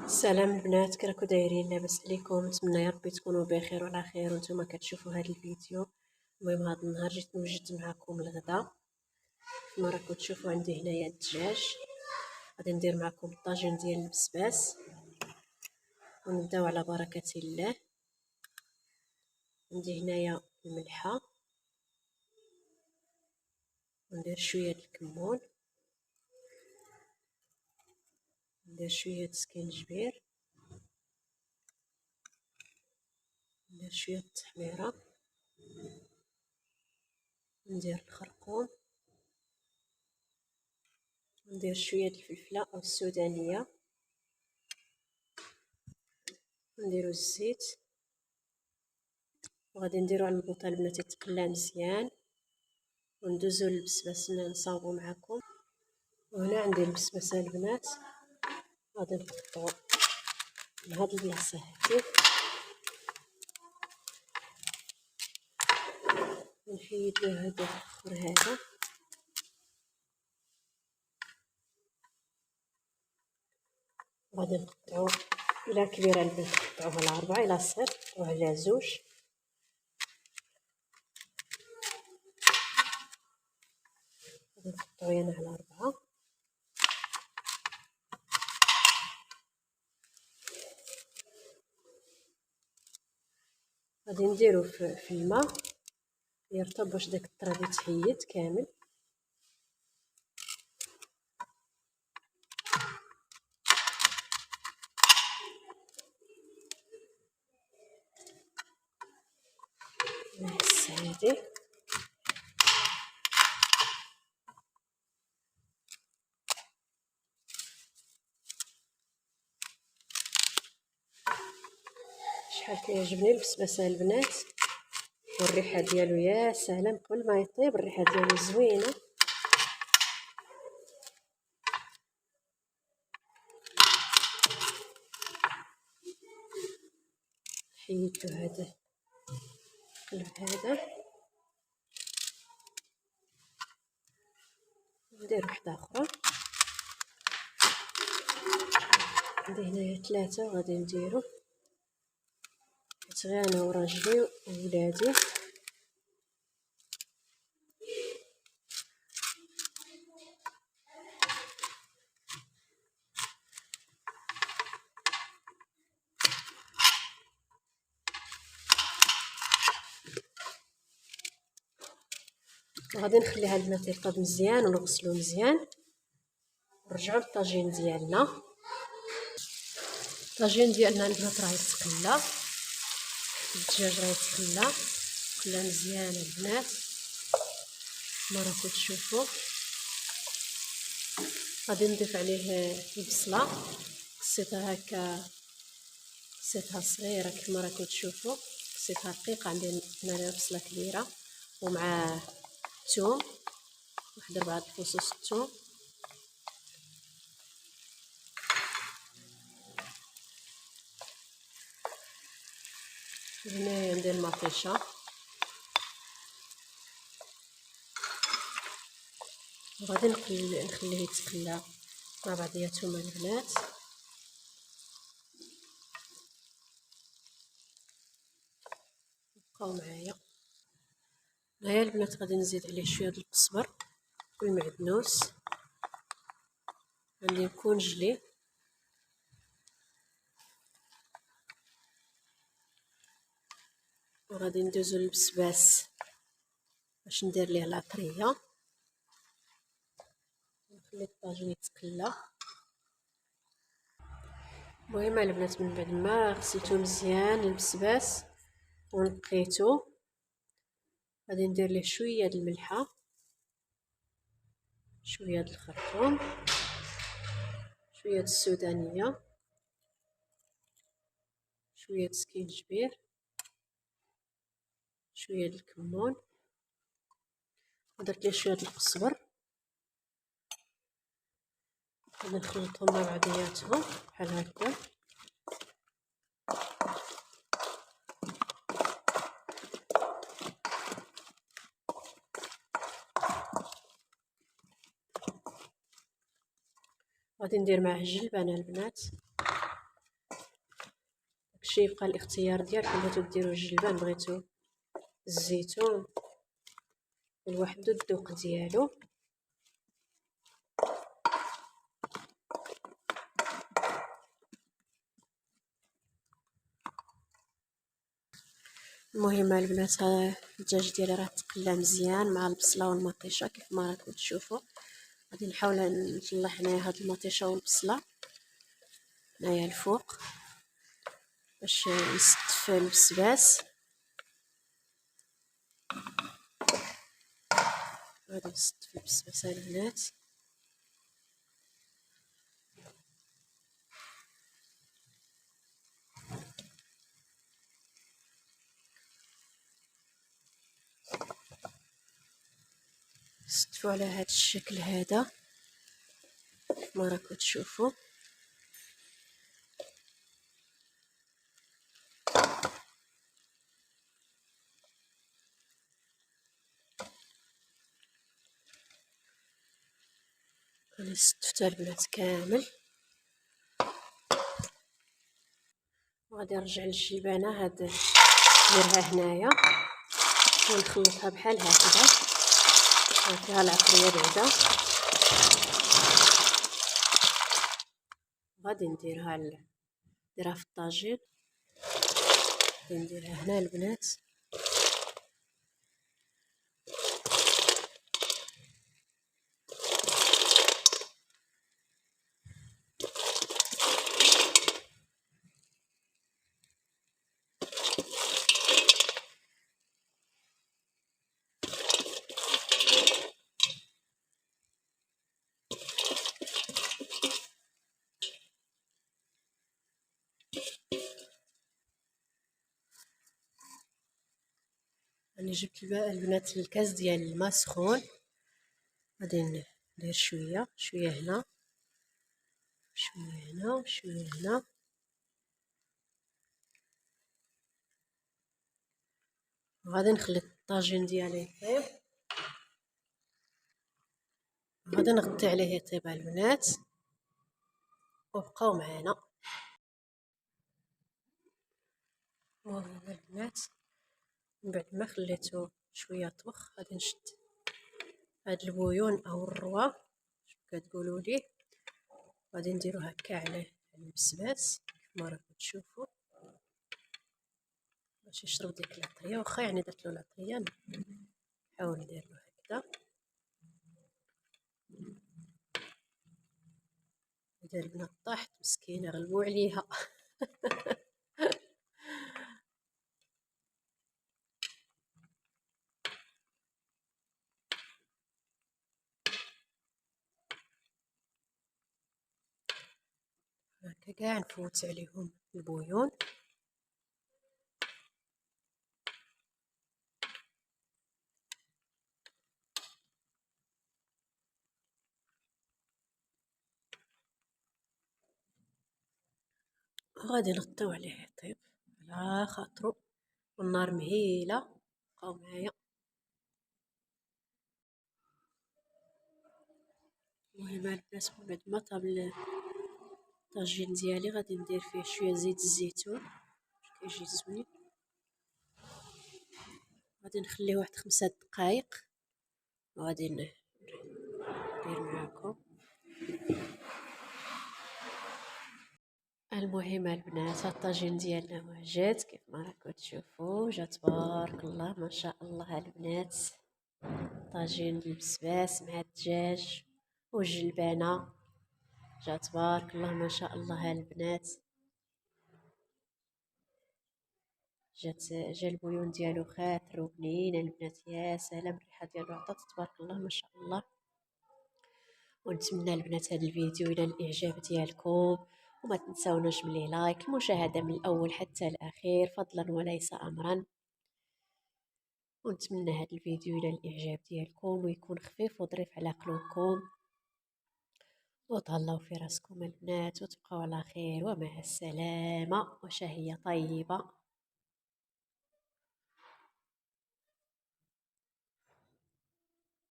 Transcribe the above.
سلام البنات، كي راكو دايرين؟ لاباس عليكم؟ نتمنى يا ربي تكونوا بخير وعلى خير وانتم كتشوفوا هذا الفيديو. المهم هذا النهار جيت نوجد معكم الغداء. كما راكو تشوفوا عندي هنايا الدجاج، غادي ندير معكم الطاجين ديال البسباس ونبداو على بركه الله. عندي هنايا الملحه، وندير شويه الكمون، ندير شويه سكينجبير، ندير شويه التحميره، ندير الخرقوم، ندير شويه الفلفله او السودانيه، نديرو الزيت، وغادي نديرو على البوطه البنات يتقلى مزيان، وندوزو للبسباس نصاوبو معكم. وهنا عندي البسباس البنات، غادي نقطعو لهاد البلاصه هادي، نحيد له هذا الاخر هذا، غادي نقطعو الى كبيره البنات نقطعوها على 4، الى صغير نقطعوه على 2، غادي نقطعو هنا على 4. غادي نديرو في الماء يرطب باش داك التراب يتحيد كامل. نقص هادي، شحال كيعجبني البسباس البنات، والريحه ديالو يا سلام، قبل ما يطيب الريحه ديالو زوينه. حيدتو هذا هذا، ندير وحده اخرى. عندي هنايا 3 وغادي نديرو، حيت غير انا وراجلي وولادي. وغادي نخليها البنات يرطب مزيان ونغسلو مزيان، نرجعو للطاجين ديالنا. الطاجين ديالنا البنات راه يتقلى، الدجاج راه يتقلى مزيان البنات كما راكو تشوفوا. غادي نضيف عليه البصله، قصيتها هكا، قصيتها صغيره كما راكو تشوفوا، قصيتها رقيقه. عندي هنايا بصله كبيره ومع الثوم، واحد 4 فصوص الثوم. هنايا ندير المطيشه، وغادي نخليه يتقلى مع بعضياتهم البنات. بقاو معايا. هنايا البنات غادي نزيد عليه شويه ديال القزبر والمعدنوس، عندي الكونجلي، وغادي ندوزو للبسباس باش ندير ليه العطريه. نخلي الطاجين يتقلى. المهم البنات من بعد ما غسلتو مزيان البسباس ونقيتو، غادي ندير ليه شويه د الملحه، شويه د الخرطوم، شويه د السودانيه، شويه د سكينجبير، شويه د الكمون، ودرت ليه شويه د القزبر. غادي نخلطهم مع بعضياتهم بحال هكا. غادي ندير معاه الجلبانه البنات، داكشي يبقى الاختيار ديالكم، بغيتو ديروا الجلبان بغيتو الزيتون، كل واحد الذوق ديالو. المهم البنات الدجاج ديالي راه تقلى مزيان مع البصله والمطيشه كيف ما راكم تشوفوا. غادي نحاول نطلع هنايا هاد المطيشه والبصله هنايا الفوق باش نستف البسباس. غادي نستف البسباس البنات. نستفو على هاد الشكل هذا كيف ما راكم تشوفوا. انا استفت البنات كامل. وغادي نرجع للجبانه هاد نديرها هنايا ونخلطها بحال هكذا. فيها العطريه بعدا. غادي نديرها في الطاجين. غادي نديرها هنا البنات. انا جبت البنات الكاس ديال الماء سخون. غادي ندير شويه هنا شويه هنا وشويه هنا. غادي نخلط الطاجين ديالي يطيب. غادي نغطي عليه يطيب البنات وبقاو معنا. المهم البنات من بعد ما خليته شويه طبخ غادي نشد هاد البويون او الروا كتقولوا ليه. غادي نديرو هكا عليه البسباس كيف ما راكم تشوفوا باش يشرب ديك العطريه. واخا يعني درت له العطريه نحاول ندير له هكذا. هذا البنات طاحت مسكينه غلبوا عليها. هكا كاع نفوت عليهم البويون. غادي نغطيو عليه يطيب على خاطرو والنار مهيله. بقاو معايا. المهم البنات من بعد ما طاب الطاجين ديالي غادي ندير فيه شويه زيت الزيتون باش كيجي زوين. غادي نخليه واحد 5 دقائق وغادي ندير معاكم. المهم البنات الطاجين ديالنا وجد كيف ما راكم تشوفوا. جا تبارك الله ما شاء الله البنات. طاجين بالبسباس مع الدجاج والجلبانه. جا تبارك الله ما شاء الله البنات. جا البويون ديالو خاطر وبنين البنات. يا سلام الريحه ديالو عطات تبارك الله ما شاء الله. ونتمنى البنات هذا الفيديو الى الاعجاب ديالكم. وما تنساوناش من لايك المشاهده من الاول حتى الاخير فضلا وليس امرا. ونتمنى هذا الفيديو الى الاعجاب ديالكم ويكون خفيف وظريف على قلوبكم. وتهلاو في راسكم البنات وتبقاو على خير ومع السلامه وشهيه طيبه.